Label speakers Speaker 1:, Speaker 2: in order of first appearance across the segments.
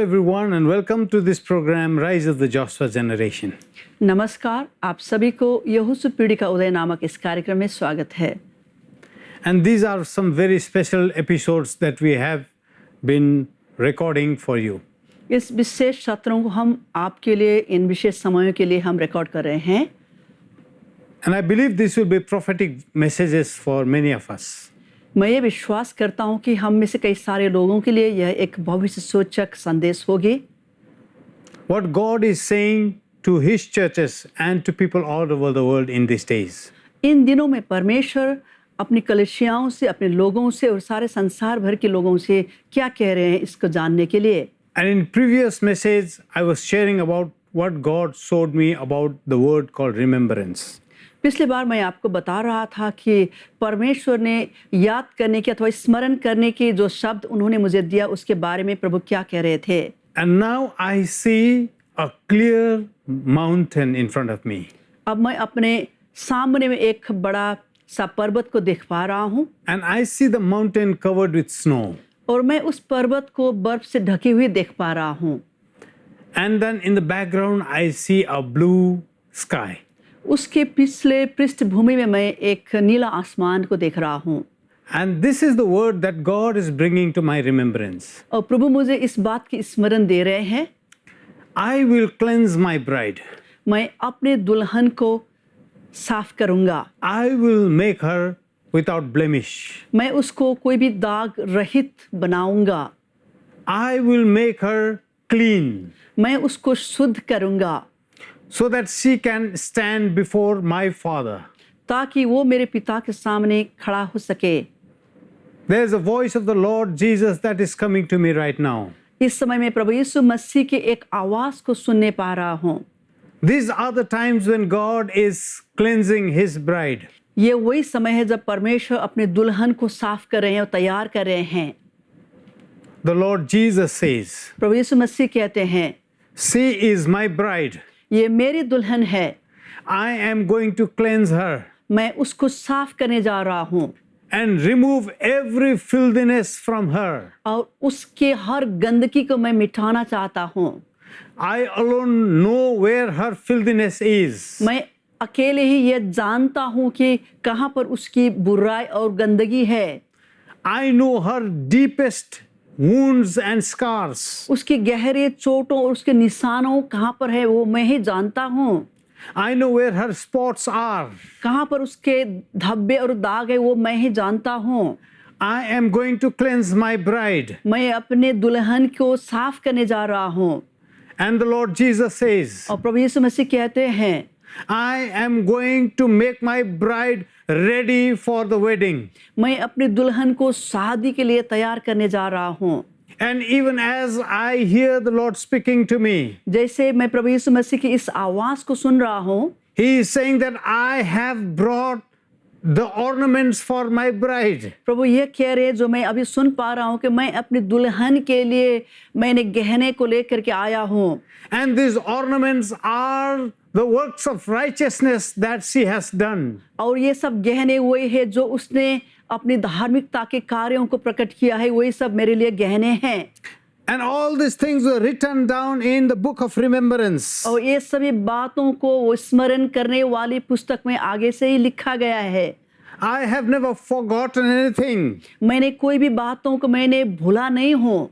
Speaker 1: everyone, and welcome to this program, Rise of the Joshua Generation.
Speaker 2: नमस्कार, आप सभी को यहोशू पीढ़ी का उदय नामक इस कार्यक्रम में स्वागत है।
Speaker 1: And these are some very special episodes that we have been recording for you.
Speaker 2: इस विशेष सत्रों को हम आपके लिए इन विशेष समयों के लिए हम रिकॉर्ड कर रहे हैं।
Speaker 1: And I believe this will be prophetic messages for many of us.
Speaker 2: मैं ये विश्वास करता हूँ कि हम में से कई सारे लोगों के लिए यह एक भविष्य सूचक संदेश होगी।
Speaker 1: What God is saying to His churches and to people all over the world in these days.
Speaker 2: इन दिनों में परमेश्वर अपनी कलीसियाओं से, अपने लोगों से और सारे संसार भर के लोगों से क्या कह रहे हैं इसको जानने के लिए।
Speaker 1: And in previous message, I was sharing about what God showed me about the word called remembrance.
Speaker 2: पिछली बार मैं आपको बता रहा था कि परमेश्वर ने याद करने की अथवा स्मरण करने की जो शब्द उन्होंने मुझे दिया उसके बारे में प्रभु क्या कह रहे थे।
Speaker 1: And now I see a clear mountain in front of me.
Speaker 2: अब मैं अपने सामने में एक बड़ा सा पर्वत को देख पा रहा हूँ।
Speaker 1: And I see the mountain covered with snow.
Speaker 2: और मैं उस पर्वत को बर्फ से ढकी हुई देख पा रहा हूँ।
Speaker 1: And then in the background I see a blue sky.
Speaker 2: उसके पिछले पृष्ठभूमि में मैं एक नीला आसमान को देख रहा हूँ।
Speaker 1: And this is the word that God is bringing to my remembrance.
Speaker 2: और प्रभु मुझे इस बात की स्मरण दे रहे हैं।
Speaker 1: I will cleanse my bride.
Speaker 2: मैं अपने दुल्हन को साफ करूँगा।
Speaker 1: I will make her without blemish.
Speaker 2: मैं उसको कोई भी दाग रहित बनाऊँगा।
Speaker 1: I will make her clean.
Speaker 2: मैं उसको शुद्ध करूँगा।
Speaker 1: So that she can stand before my Father.
Speaker 2: ताकि वो मेरे पिता के सामने खड़ा हो सके।
Speaker 1: There's a voice of the Lord Jesus that is coming to me right now.
Speaker 2: इस समय मैं प्रभु यीशु मसीह के एक आवाज को सुनने पा रहा हूँ।
Speaker 1: These are the times when God is cleansing His bride.
Speaker 2: ये वही समय है जब परमेश्वर अपने दुल्हन को साफ कर रहे हैं और तैयार कर रहे हैं।
Speaker 1: The Lord Jesus says,
Speaker 2: प्रभु यीशु मसीह कहते हैं,
Speaker 1: she is my bride.
Speaker 2: ये मेरी दुल्हन है।
Speaker 1: I am going to cleanse her.
Speaker 2: मैं उसको साफ करने जा रहा हूँ।
Speaker 1: And remove every filthiness from her.
Speaker 2: और उसके हर गंदगी को मैं मिटाना चाहता हूँ।
Speaker 1: I alone know where her filthiness is.
Speaker 2: मैं अकेले ही ये जानता हूँ कि कहाँ पर उसकी बुराई और गंदगी है।
Speaker 1: I know her deepest wounds and scars.
Speaker 2: उसकी गहरे चोटों और उसके निशानों कहाँ पर है वो मैं ही जानता हूँ।
Speaker 1: I know where her spots are.
Speaker 2: कहाँ पर उसके धब्बे और दाग है वो मैं ही जानता हूँ।
Speaker 1: I am going to cleanse my bride.
Speaker 2: मैं अपने दुल्हन को साफ करने जा रहा हूँ।
Speaker 1: And the Lord Jesus says,
Speaker 2: और प्रभु यीशु मसीह कहते हैं,
Speaker 1: I am going to make my bride ready for the wedding.
Speaker 2: मैं अपनी दुल्हन को शादी के लिए तैयार करने जा रहा हूँ।
Speaker 1: And even as I hear the Lord speaking to me,
Speaker 2: जैसे मैं प्रभु यीशु मसीह की इस आवाज को सुन रहा हूँ,
Speaker 1: He is saying that I have brought the ornaments for my bride.
Speaker 2: प्रभु ये कह रहे हैं जो मैं अभी सुन पा रहा हूँ कि मैं अपनी दुल्हन के लिए मैंने गहने को लेकर के आया हूँ।
Speaker 1: And these ornaments are the works of righteousness that she has done.
Speaker 2: और ये सब गहने वही है जो उसने अपनी धार्मिकता के कार्यों को प्रकट किया है, वही सब मेरे लिए गहने हैं।
Speaker 1: And all these things were written down in the book of remembrance.
Speaker 2: और ये सभी बातों को वो स्मरण करने वाली पुस्तक में आगे से ही लिखा गया है।
Speaker 1: I have never forgotten anything.
Speaker 2: मैंने कोई भी बातों को मैंने भूला नहीं हूँ।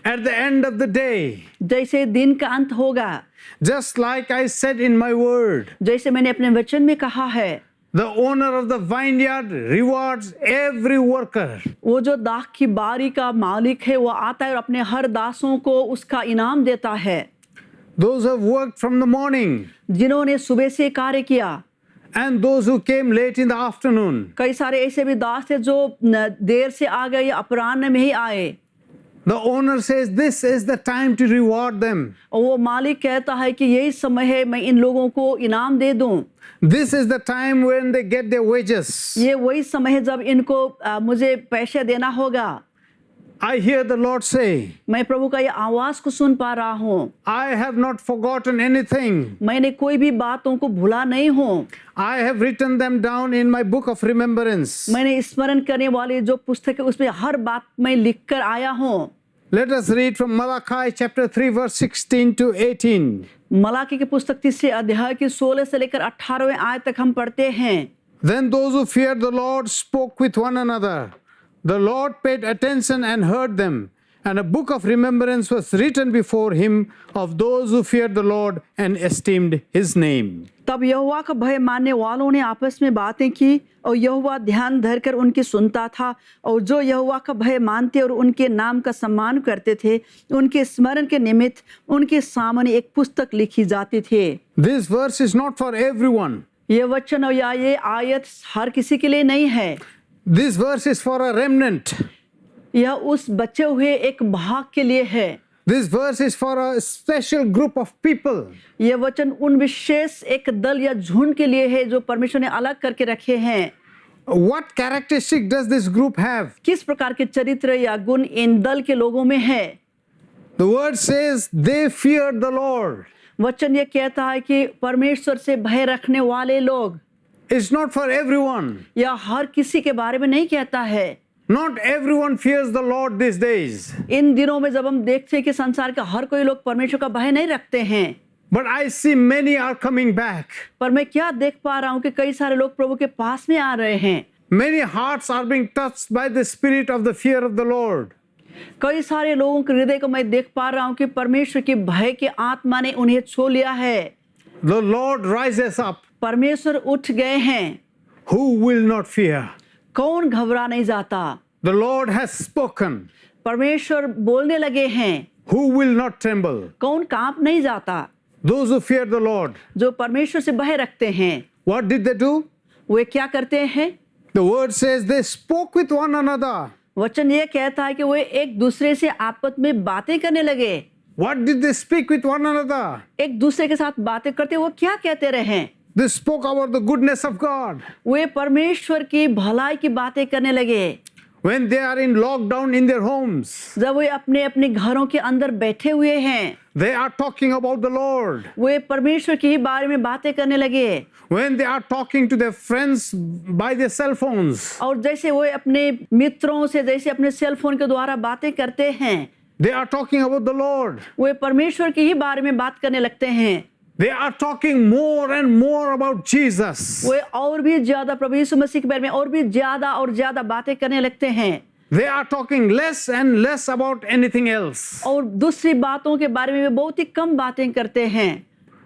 Speaker 1: At the end of the day,
Speaker 2: जैसे दिन का अंत होगा,
Speaker 1: just like I said in my word,
Speaker 2: जैसे मैंने अपने वचन में कहा है,
Speaker 1: the owner of the vineyard rewards every worker.
Speaker 2: वो जो दाख की बारी का मालिक है वो आता है और अपने हर दासों को उसका इनाम देता है।
Speaker 1: Those who have worked from the morning
Speaker 2: जिन्होंने सुबह से कार्य किया,
Speaker 1: and those who came late in the afternoon.
Speaker 2: कई सारे ऐसे भी दास थे जो देर से आ गए या अपराह्न में ही आए।
Speaker 1: The owner says this is the time to reward them.
Speaker 2: और वो मालिक कहता है कि यही समय है मैं इन लोगों को इनाम दे दूं।
Speaker 1: This is the time when they get their wages.
Speaker 2: ये वही समय है जब इनको मुझे पैसे देना होगा।
Speaker 1: I hear the Lord say,
Speaker 2: मैं प्रभु का ये आवाज को सुन पा रहा हूँ।
Speaker 1: I have not forgotten anything.
Speaker 2: मैंने कोई भी बातों को भूला नहीं हूँ।
Speaker 1: I have written them down in my book of remembrance.
Speaker 2: मैंने स्मरण करने वाली जो पुस्तक है उसमें हर बात मैं लिख कर आया हूँ।
Speaker 1: Let us read from Malachi chapter 3 verse 16 to 18.
Speaker 2: Malachi की पुस्तक 3 अध्याय की 16 से लेकर 18वें आयत तक हम पढ़ते हैं।
Speaker 1: Then those who feared the Lord spoke with one another. The Lord paid attention and heard them. And a book of remembrance was written before him of those who feared the Lord and esteemed his name.
Speaker 2: तब यहोवा का भय मानने वालों ने आपस में बातें की और यहोवा ध्यान धरकर उनकी सुनता था, और जो यहोवा का भय मानते और उनके नाम का सम्मान करते थे उनके स्मरण के निमित्त उनके सामने एक पुस्तक लिखी जाती थी।
Speaker 1: This verse is not for everyone.
Speaker 2: ये वचन और या ये आयत हर किसी के लिए नहीं है।
Speaker 1: This verse is for a remnant.
Speaker 2: यह उस बचे हुए एक भाग के लिए है।
Speaker 1: This verse is for a special group of people.
Speaker 2: ये वचन उन विशेष एक दल या झुंड के लिए है जो परमेश्वर ने अलग करके रखे हैं।
Speaker 1: What characteristic does this group have?
Speaker 2: किस प्रकार के चरित्र या गुण इन दल के लोगों में है?
Speaker 1: The word says they feared the Lord.
Speaker 2: वचन ये कहता है कि परमेश्वर से भय रखने वाले लोग।
Speaker 1: It's not for everyone.
Speaker 2: या हर किसी के बारे में नहीं कहता है।
Speaker 1: Not everyone fears the Lord these days.
Speaker 2: इन दिनों में जब हम देखते हैं कि संसार के हर कोई लोग परमेश्वर का भय नहीं रखते हैं,
Speaker 1: But I see many are coming back.
Speaker 2: पर मैं क्या देख पा रहा हूँ कि कई सारे लोग प्रभु के पास में आ रहे हैं।
Speaker 1: Many hearts are being touched by the spirit of the fear of the Lord.
Speaker 2: कई सारे लोगों के हृदय को मैं देख पा रहा हूँ कि परमेश्वर के भय की आत्मा ने उन्हें छू लिया है।
Speaker 1: The Lord rises up.
Speaker 2: परमेश्वर उठ गए हैं।
Speaker 1: Who will not fear?
Speaker 2: कौन घबरा नहीं जाता?
Speaker 1: The Lord has spoken.
Speaker 2: परमेश्वर बोलने लगे हैं।
Speaker 1: Who will not tremble?
Speaker 2: कौन कांप नहीं जाता?
Speaker 1: Those who fear the Lord.
Speaker 2: जो परमेश्वर से भय रखते हैं।
Speaker 1: What did they do?
Speaker 2: वे क्या करते हैं?
Speaker 1: The word says they spoke with one another.
Speaker 2: वचन ये कहता है कि वे एक दूसरे से आपस में बातें करने लगे।
Speaker 1: What did they speak with one another?
Speaker 2: एक दूसरे के साथ बातें करते वो क्या कहते रहे?
Speaker 1: They spoke about the goodness of God.
Speaker 2: वे परमेश्वर की भलाई की बातें करने लगे।
Speaker 1: When they are in lockdown in their homes,
Speaker 2: जब वे अपने अपने घरों के अंदर बैठे हुए हैं,
Speaker 1: they are talking about the Lord.
Speaker 2: वे परमेश्वर के ही बारे में बातें करने लगे।
Speaker 1: When they are talking to their friends by their cell phones,
Speaker 2: और जैसे वो अपने मित्रों से जैसे अपने सेल फोन के द्वारा बातें करते हैं,
Speaker 1: they are talking about the Lord.
Speaker 2: वे परमेश्वर के ही बारे में बात करने लगते हैं।
Speaker 1: They are talking more and more about Jesus.
Speaker 2: वे और भी ज्यादा प्रभु यीशु मसीह के बारे में और भी ज्यादा और ज्यादा बातें करने लगते हैं।
Speaker 1: They are talking less and less about anything else.
Speaker 2: और दूसरी बातों के बारे में वे बहुत ही कम बातें करते हैं।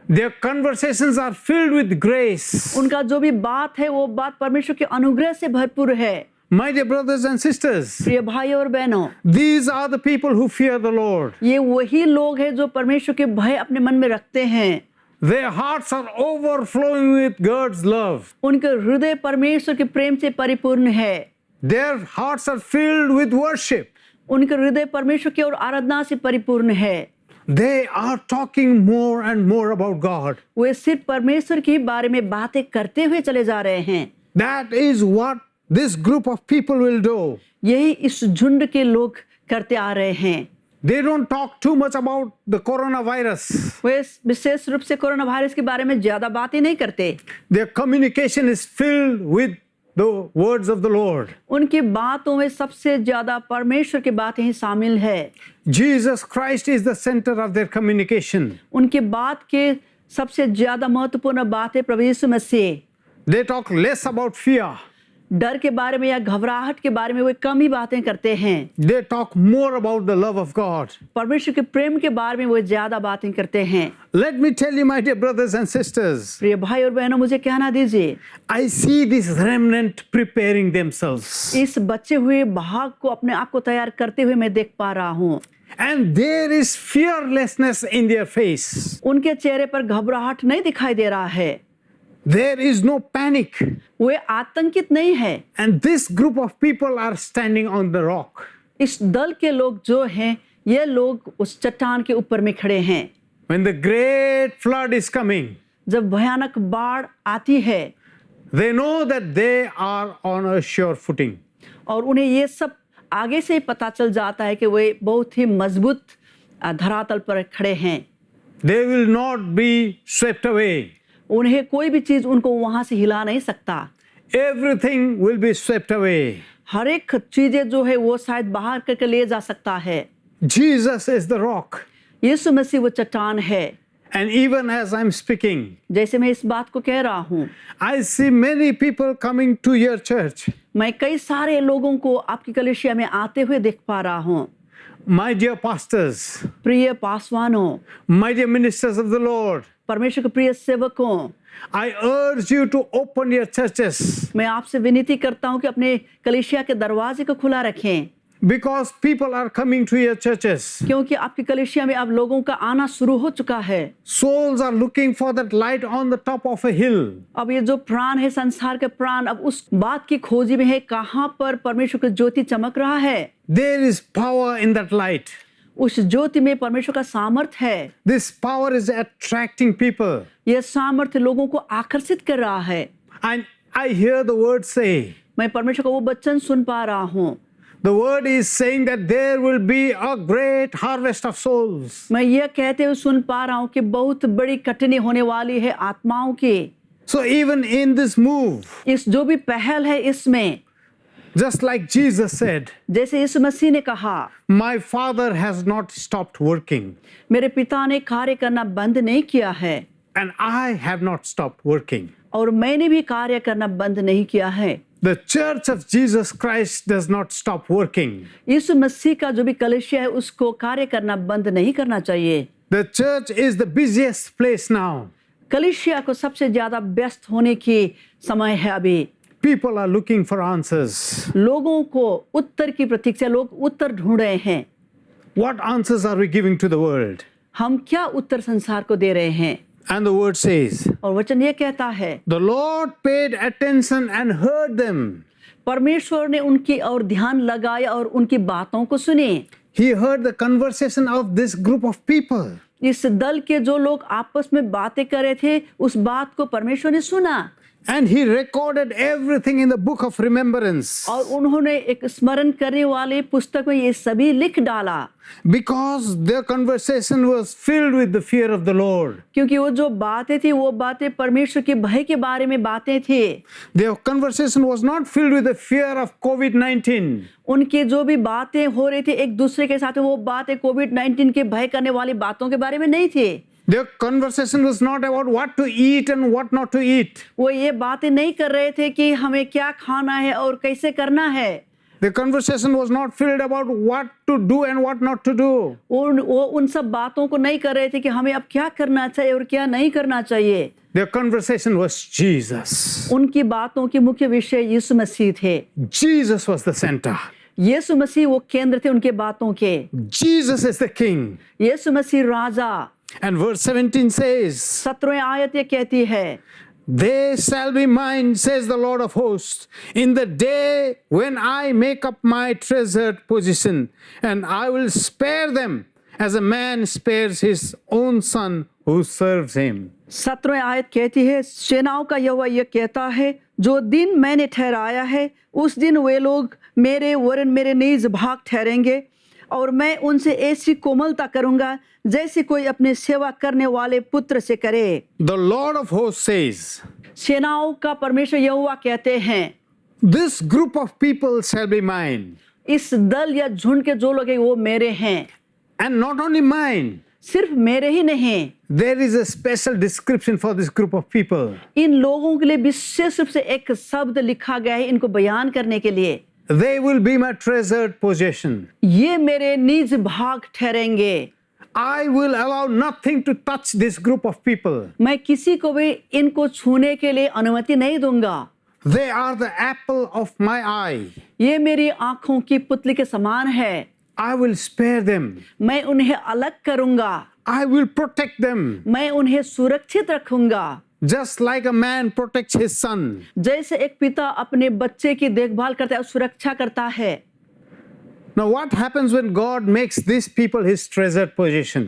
Speaker 1: Their conversations are filled with grace.
Speaker 2: उनका जो भी बात है वो बात परमेश्वर के अनुग्रह से भरपूर है।
Speaker 1: My dear brothers and sisters,
Speaker 2: प्रिय भाई और बहनों,
Speaker 1: these are the people who fear the Lord.
Speaker 2: ये वही लोग हैं जो परमेश्वर के भय अपने मन में रखते हैं।
Speaker 1: Their hearts are overflowing with God's love.
Speaker 2: उनके हृदय परमेश्वर के प्रेम से परिपूर्ण है।
Speaker 1: Their hearts are filled with worship.
Speaker 2: उनके हृदय परमेश्वर की ओर आराधना से परिपूर्ण है।
Speaker 1: They are talking more and more about God.
Speaker 2: वे सिर्फ परमेश्वर के बारे में बातें करते हुए चले जा रहे हैं।
Speaker 1: That is what this group of people will do.
Speaker 2: यही इस झुंड के लोग करते आ रहे हैं।
Speaker 1: They don't talk too much about the coronavirus.
Speaker 2: वे विशेष रूप से कोरोना वायरस के बारे में ज्यादा बातें नहीं करते।
Speaker 1: Their communication is filled with the words of the Lord.
Speaker 2: उनकी बातों में सबसे ज्यादा परमेश्वर की बातें ही शामिल है।
Speaker 1: Jesus Christ is the center of their communication.
Speaker 2: उनकी बात के सबसे ज्यादा महत्वपूर्ण बात है प्रभु यीशु मसीह।
Speaker 1: They talk less about fear.
Speaker 2: डर के बारे में या घबराहट के बारे में वे कम ही बातें करते हैं।
Speaker 1: They talk more about the love of God.
Speaker 2: परमेश्वर के प्रेम के बारे में वे ज्यादा बातें करते हैं।
Speaker 1: Let me tell you, my dear brothers and sisters,
Speaker 2: प्रिय भाई और बहनों, मुझे कहना दीजिए,
Speaker 1: I see this remnant preparing themselves.
Speaker 2: इस बचे हुए भाग को अपने आप को तैयार करते हुए मैं देख पा रहा हूँ।
Speaker 1: And there is fearlessness in their face.
Speaker 2: उनके चेहरे पर घबराहट नहीं दिखाई दे रहा है।
Speaker 1: There is no panic.
Speaker 2: वे आतंकित नहीं है।
Speaker 1: And this group of people are standing on the rock.
Speaker 2: इस दल के लोग जो हैं, ये लोग उस चट्टान के ऊपर में खड़े हैं।
Speaker 1: When the great flood is coming,
Speaker 2: जब भयानक बाढ़ आती है,
Speaker 1: they know that they are on a sure footing.
Speaker 2: और उन्हें ये सब आगे से ही पता चल जाता है कि वे बहुत ही मजबूत धरातल पर खड़े हैं।
Speaker 1: They will not be swept away.
Speaker 2: उन्हें कोई भी चीज उनको वहां से हिला नहीं सकता।
Speaker 1: Everything will be swept away.
Speaker 2: हर एक चीजें जो है वो शायद बाहर करके ले जा सकता है।
Speaker 1: Jesus is the rock.
Speaker 2: यीशु मसीह वो चट्टान है।
Speaker 1: And even as I'm speaking,
Speaker 2: जैसे मैं इस बात को कह रहा हूँ,
Speaker 1: I see many people coming to your church.
Speaker 2: मैं कई सारे लोगों को आपकी कलीसिया में आते हुए देख पा रहा हूँ।
Speaker 1: My dear pastors,
Speaker 2: प्रिय पासवानों,
Speaker 1: my dear ministers of the Lord,
Speaker 2: परमेश्वर के प्रिय सेवकों,
Speaker 1: I urge you to open your churches
Speaker 2: मैं आपसे विनती करता हूँ कि अपने कलीसिया के दरवाजे को खुला रखें,
Speaker 1: because people are coming to your churches.
Speaker 2: क्योंकि आपकी कलीसिया में अब लोगों का आना शुरू हो चुका है।
Speaker 1: Souls are looking for that light on the top of a hill.
Speaker 2: अब ये जो प्राण है, संसार के प्राण, अब उस बात की खोजी में है कहाँ पर परमेश्वर की ज्योति चमक रहा है।
Speaker 1: There is power in that light.
Speaker 2: उस ज्योति में परमेश्वर का सामर्थ्य है।
Speaker 1: This power is attracting people.
Speaker 2: यह सामर्थ्य लोगों को आकर्षित कर रहा है।
Speaker 1: And I hear the word say,
Speaker 2: मैं परमेश्वर का वो वचन सुन पा रहा हूँ।
Speaker 1: the word is saying that there will be a great harvest of souls.
Speaker 2: मैं यह कहते हुए सुन पा रहा हूँ कि बहुत बड़ी कटनी होने वाली है आत्माओं की।
Speaker 1: So even in this move,
Speaker 2: इस जो भी पहल है इसमें,
Speaker 1: just like Jesus said,
Speaker 2: जैसे यीशु मसीह ने कहा,
Speaker 1: my Father has not stopped working
Speaker 2: मेरे पिता ने कार्य करना बंद नहीं किया है
Speaker 1: and I have not stopped working.
Speaker 2: और मैंने भी कार्य करना बंद नहीं किया है।
Speaker 1: The church of Jesus Christ does not stop working.
Speaker 2: यीशु मसीह का जो भी कलीसिया है उसको कार्य करना बंद नहीं करना चाहिए।
Speaker 1: The church is the busiest place now.
Speaker 2: कलीसिया को सबसे ज्यादा व्यस्त होने की समय है अभी।
Speaker 1: People are looking for answers.
Speaker 2: लोगों को उत्तर की प्रतीक्षा, लोग उत्तर ढूंढ रहे हैं।
Speaker 1: What answers are we giving to the world?
Speaker 2: हम क्या उत्तर संसार को दे रहे हैं?
Speaker 1: And the word says,
Speaker 2: और वचन ये कहता है,
Speaker 1: the Lord paid attention and heard them.
Speaker 2: परमेश्वर ने उनकी और ध्यान लगाया और उनकी बातों को सुने।
Speaker 1: He heard the conversation of this group of people.
Speaker 2: इस दल के जो लोग आपस में बातें कर रहे थे, उस बात को परमेश्वर ने सुना।
Speaker 1: And he recorded everything in the book of remembrance.
Speaker 2: और उन्होंने एक स्मरण करने वाले पुस्तक में ये सभी लिख डाला।
Speaker 1: Because their conversation was filled with the fear of the Lord.
Speaker 2: क्योंकि वो जो बातें थी वो बातें परमेश्वर के भय के बारे में बातें थी।
Speaker 1: Their conversation was not filled with the fear of COVID-19.
Speaker 2: उनकी जो भी बातें हो रही थी एक दूसरे के साथ, वो बातें कोविड-19 के भय करने वाली बातों के बारे में नहीं थी।
Speaker 1: Their conversation was not about what to eat and what not to eat.
Speaker 2: वो ये बातें नहीं कर रहे थे कि हमें क्या खाना है और कैसे करना है।
Speaker 1: The conversation was not filled about what to do and what not to do.
Speaker 2: वो उन सब बातों को नहीं कर रहे थे कि हमें अब क्या करना चाहिए और क्या नहीं करना चाहिए।
Speaker 1: Their conversation was Jesus.
Speaker 2: उनकी बातों के मुख्य विषय यीशु मसीह थे।
Speaker 1: Jesus was the center.
Speaker 2: यीशु मसीह वो केंद्र थे उनके बातों के।
Speaker 1: Jesus is the king.
Speaker 2: Yeshu Masih Raja.
Speaker 1: And verse 17 says,
Speaker 2: 17वीं आयत ये कहती है,
Speaker 1: they shall be mine, says the Lord of hosts, in the day when I make up my treasured possession, and I will spare them as a man spares his own son who serves him. 17वीं
Speaker 2: आयत कहती है, सेनाओं का यहोवा यह कहता है, जो दिन मैंने ठहराया है उस दिन वे लोग मेरे वरन मेरे निज भाग ठहरेंगे और मैं उनसे ऐसी कोमलता करूंगा जैसे कोई अपने सेवा करने वाले पुत्र से करे।
Speaker 1: The Lord of hosts says,
Speaker 2: सेनाओं का परमेश्वर यहोवा कहते हैं,
Speaker 1: this group of people shall be mine.
Speaker 2: इस दल या झुंड के जो लोग हैं वो मेरे हैं।
Speaker 1: And not only mine,
Speaker 2: सिर्फ मेरे ही नहीं,
Speaker 1: there is a special description for this group of people.
Speaker 2: इन लोगों के लिए विशेष रूप से एक शब्द लिखा गया है इनको बयान करने के लिए।
Speaker 1: They will be my treasured possession.
Speaker 2: ये मेरे निज भाग ठहरेंगे।
Speaker 1: I will allow nothing to touch this group of people.
Speaker 2: मैं किसी को भी इनको छूने के लिए अनुमति नहीं दूंगा।
Speaker 1: They are the apple of my eye.
Speaker 2: ये मेरी आंखों की पुतली के समान है।
Speaker 1: I will spare them.
Speaker 2: मैं उन्हें अलग करूंगा।
Speaker 1: I will protect them.
Speaker 2: मैं उन्हें सुरक्षित रखूंगा।
Speaker 1: Just like a man protects his son.
Speaker 2: जैसे एक पिता अपने बच्चे की देखभाल करता है और सुरक्षा करता है।
Speaker 1: Now what happens when God makes these people his treasured possession?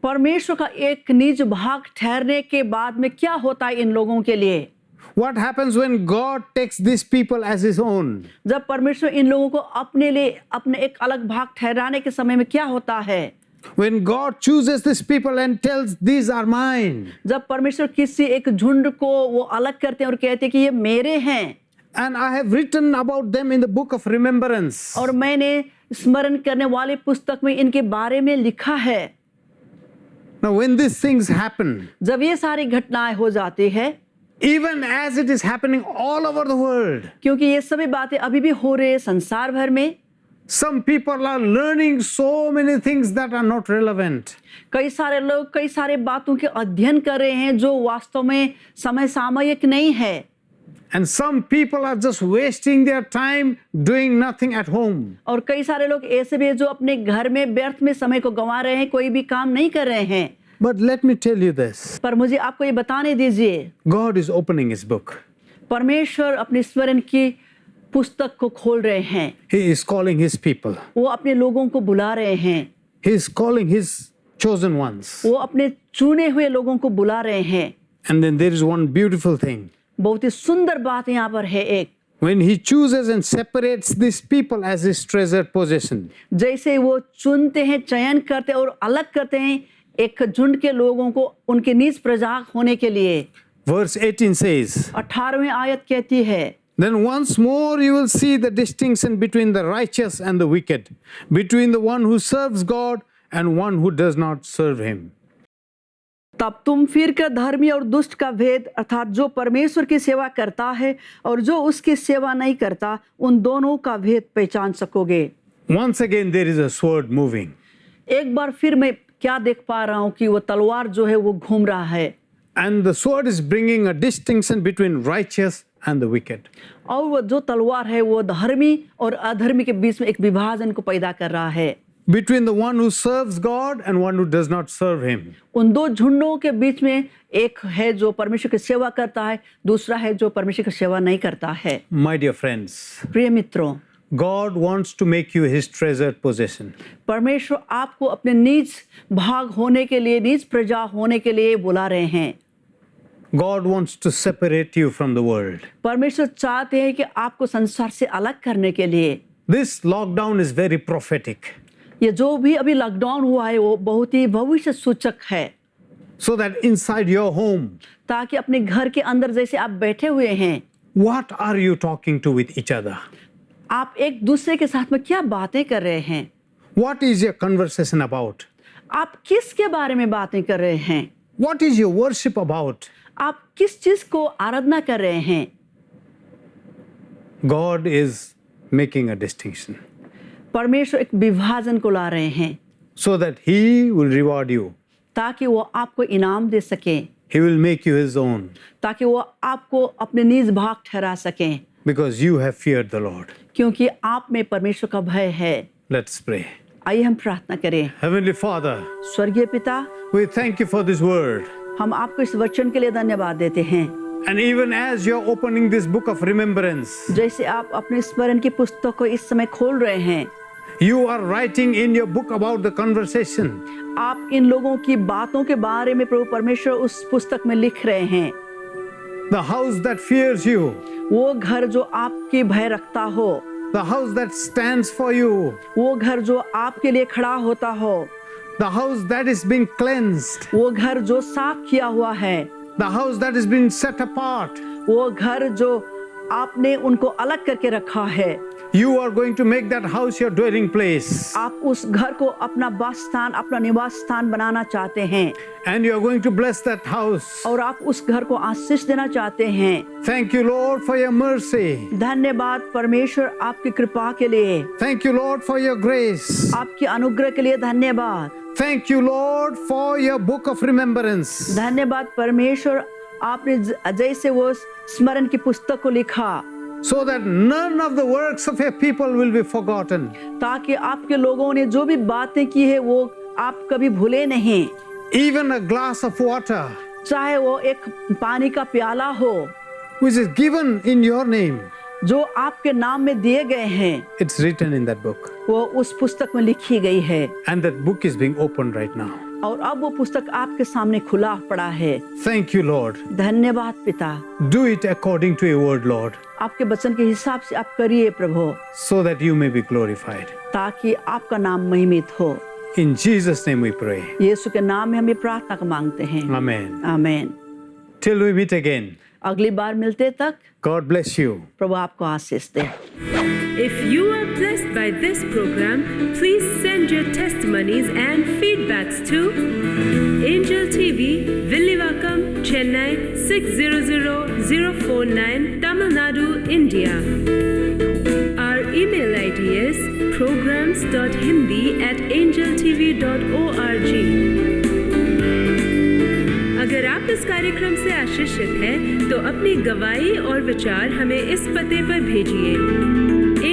Speaker 2: परमेश्वर का एक निज भाग ठहरने के बाद में क्या होता है इन लोगों के लिए?
Speaker 1: What happens when God takes these people as his own?
Speaker 2: जब परमेश्वर इन लोगों को अपने लिए अपने एक अलग भाग ठहराने के समय में क्या होता है?
Speaker 1: When God chooses these people and tells these are mine.
Speaker 2: जब परमेश्वर किसी एक झुंड को वो अलग करते हैं और कहते हैं कि ये मेरे हैं।
Speaker 1: And I have written about them in the book of remembrance.
Speaker 2: और मैंने स्मरण करने वाले पुस्तक में इनके बारे में लिखा है।
Speaker 1: Now, when these things happen,
Speaker 2: जब ये सारी घटनाएं हो जाती है,
Speaker 1: even as it is happening all over the world,
Speaker 2: क्योंकि ये सभी बातें अभी भी हो रही है संसार भर में,
Speaker 1: some people are learning so many things that are not relevant.
Speaker 2: कई सारे लोग कई सारे बातों के अध्ययन कर रहे हैं जो वास्तव में समय सामयिक नहीं है।
Speaker 1: And some people are just wasting their time doing nothing at home.
Speaker 2: और कई सारे लोग ऐसे भी हैं जो अपने घर में व्यर्थ में समय को गंवा रहे हैं, कोई भी काम नहीं कर रहे हैं।
Speaker 1: But let me tell you this,
Speaker 2: पर मुझे आपको ये बताने दीजिए,
Speaker 1: God is opening his book.
Speaker 2: परमेश्वर अपने स्मरण की पुस्तक को खोल रहे हैं।
Speaker 1: He is calling his people.
Speaker 2: वो अपने लोगों को बुला रहे हैं।
Speaker 1: He is calling his chosen ones.
Speaker 2: वो अपने चुने हुए लोगों को बुला रहे हैं।
Speaker 1: And then there is one beautiful thing.
Speaker 2: बहुत ही सुंदर बात यहाँ पर है एक,
Speaker 1: When he chooses and separates these people as his treasured possession,
Speaker 2: जैसे वो चुनते हैं, चयन करते हैं और अलग करते हैं एक झुंड के लोगों को उनके निज प्रजा होने के लिए।
Speaker 1: verse 18 says,
Speaker 2: 18वीं आयत कहती है,
Speaker 1: Then once more you will see the distinction between the righteous and the wicked, between the one who serves God and one who does not serve him.
Speaker 2: तब तुम फिर कर धर्मी और दुष्ट का भेद, अर्थात जो परमेश्वर की सेवा करता है और जो उसकी सेवा नहीं करता, उन दोनों का भेद पहचान सकोगे।
Speaker 1: Once again there is a sword moving.
Speaker 2: एक बार फिर मैं क्या देख पा रहा हूँ कि वो तलवार जो है वो घूम रहा है,
Speaker 1: And the sword is bringing a distinction between righteous and the wicked.
Speaker 2: और वो जो तलवार है वो धर्मी और अधर्मी के बीच में एक विभाजन को पैदा कर रहा है।
Speaker 1: Between the one who serves God and one who does not serve him.
Speaker 2: उन दो झुंडों के बीच में एक है जो परमेश्वर की सेवा करता है, दूसरा है जो परमेश्वर की सेवा नहीं करता है।
Speaker 1: My dear friends,
Speaker 2: प्रिय मित्रों,
Speaker 1: God wants to make you his treasured possession.
Speaker 2: परमेश्वर आपको अपने निज भाग होने के लिए, निज प्रजा होने के लिए बुला रहे हैं।
Speaker 1: God wants to separate you from the world.
Speaker 2: परमेश्वर चाहते हैं कि आपको संसार से अलग करने के लिए।
Speaker 1: This lockdown is very prophetic.
Speaker 2: ये जो भी अभी लॉकडाउन हुआ है वो बहुत ही भविष्य सूचक है,
Speaker 1: So that inside your home,
Speaker 2: ताकि अपने घर के अंदर जैसे आप बैठे हुए हैं,
Speaker 1: what are you talking to with each other?
Speaker 2: आप एक दूसरे के साथ में क्या बातें कर रहे हैं?
Speaker 1: What is your conversation about?
Speaker 2: आप किसके बारे में बातें कर रहे हैं?
Speaker 1: What is your worship about?
Speaker 2: आप किस चीज को आराधना कर रहे हैं?
Speaker 1: God is making a distinction
Speaker 2: परमेश्वर एक विभाजन को ला रहे हैं
Speaker 1: so that he will reward you.
Speaker 2: ताकि वो आपको इनाम दे सके,
Speaker 1: He will make you his own
Speaker 2: ताकि वो आपको अपने निज भाग ठहरा सकें,
Speaker 1: because you have feared the Lord.
Speaker 2: क्योंकि आप में परमेश्वर का भय है।
Speaker 1: Let's pray.
Speaker 2: आइए हम प्रार्थना करें।
Speaker 1: Heavenly Father,
Speaker 2: स्वर्गीय पिता,
Speaker 1: we thank you for this word.
Speaker 2: हम आपको इस वचन के लिए धन्यवाद देते हैं।
Speaker 1: And even as you're opening this book of remembrance,
Speaker 2: जैसे आप अपने स्मरण की पुस्तक को इस समय खोल रहे हैं,
Speaker 1: you are writing in your book about the conversation.
Speaker 2: आप इन लोगों की बातों के बारे में प्रभु परमेश्वर उस पुस्तक में लिख रहे हैं।
Speaker 1: The house that fears you,
Speaker 2: वो घर जो आपकी भय रखता हो,
Speaker 1: the house that stands for you,
Speaker 2: वो घर जो आपके लिए खड़ा होता हो,
Speaker 1: the house that is being cleansed,
Speaker 2: वो घर जो साफ किया हुआ है,
Speaker 1: the house that is being set apart.
Speaker 2: वो घर जो आपने उनको अलग करके रखा है,
Speaker 1: You are going to make that house your dwelling place.
Speaker 2: आप उस घर को अपना वास स्थान, अपना निवास स्थान बनाना चाहते हैं,
Speaker 1: And you are going to bless that house.
Speaker 2: और आप उस घर को आशीष देना चाहते हैं।
Speaker 1: Thank you, Lord, for your mercy.
Speaker 2: धन्यवाद परमेश्वर आपकी कृपा के लिए,
Speaker 1: Thank you, Lord, for your grace.
Speaker 2: आपकी अनुग्रह के लिए धन्यवाद।
Speaker 1: Thank you, Lord, for your book of remembrance.
Speaker 2: धन्यवाद परमेश्वर, आपने जैसे वो स्मरण की पुस्तक को लिखा,
Speaker 1: So that none of the works of your people will be forgotten.
Speaker 2: ताकि आपके लोगों ने जो भी बातें की है वो आप कभी भूले नहीं।
Speaker 1: Even a glass of water,
Speaker 2: चाहे वो एक पानी का प्याला हो
Speaker 1: which is given in your name,
Speaker 2: जो आपके नाम में दिए गए हैं,
Speaker 1: it's written in that book.
Speaker 2: वो उस पुस्तक में लिखी गई है,
Speaker 1: And that book is being opened right now.
Speaker 2: और अब वो पुस्तक आपके सामने खुला पड़ा है।
Speaker 1: Thank you, Lord.
Speaker 2: धन्यवाद पिता,
Speaker 1: Do it according to your word, Lord,
Speaker 2: आपके वचन के हिसाब से आप करिए प्रभु,
Speaker 1: so that you may be glorified.
Speaker 2: ताकि आपका नाम महिमित हो।
Speaker 1: In Jesus' name we pray.
Speaker 2: यीशु के नाम में हम ये प्रार्थना को मांगते हैं।
Speaker 1: Amen.
Speaker 2: आमीन।
Speaker 1: Till we meet again.
Speaker 2: अगली बार मिलते तक
Speaker 1: God bless you.
Speaker 2: प्रभु आपको आशीष दे।
Speaker 3: If you are blessed by this program, please send your testimonies and feedbacks to Angel TV, Villivakkam, Chennai 600049, Tamil Nadu, India. Our email ID is programs.hindi@angeltv.org. अगर आप इस कार्यक्रम से आशीषित हैं, तो अपनी गवाही और विचार हमें इस पते पर भेजिए।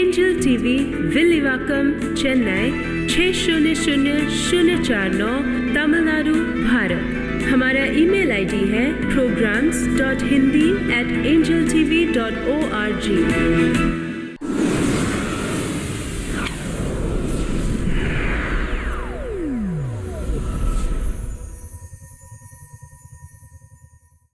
Speaker 3: Angel TV, Villivakkam, Chennai 600049, Tamil Nadu, Bharat. हमारा ईमेल आईडी है programs.hindi@angeltv.org।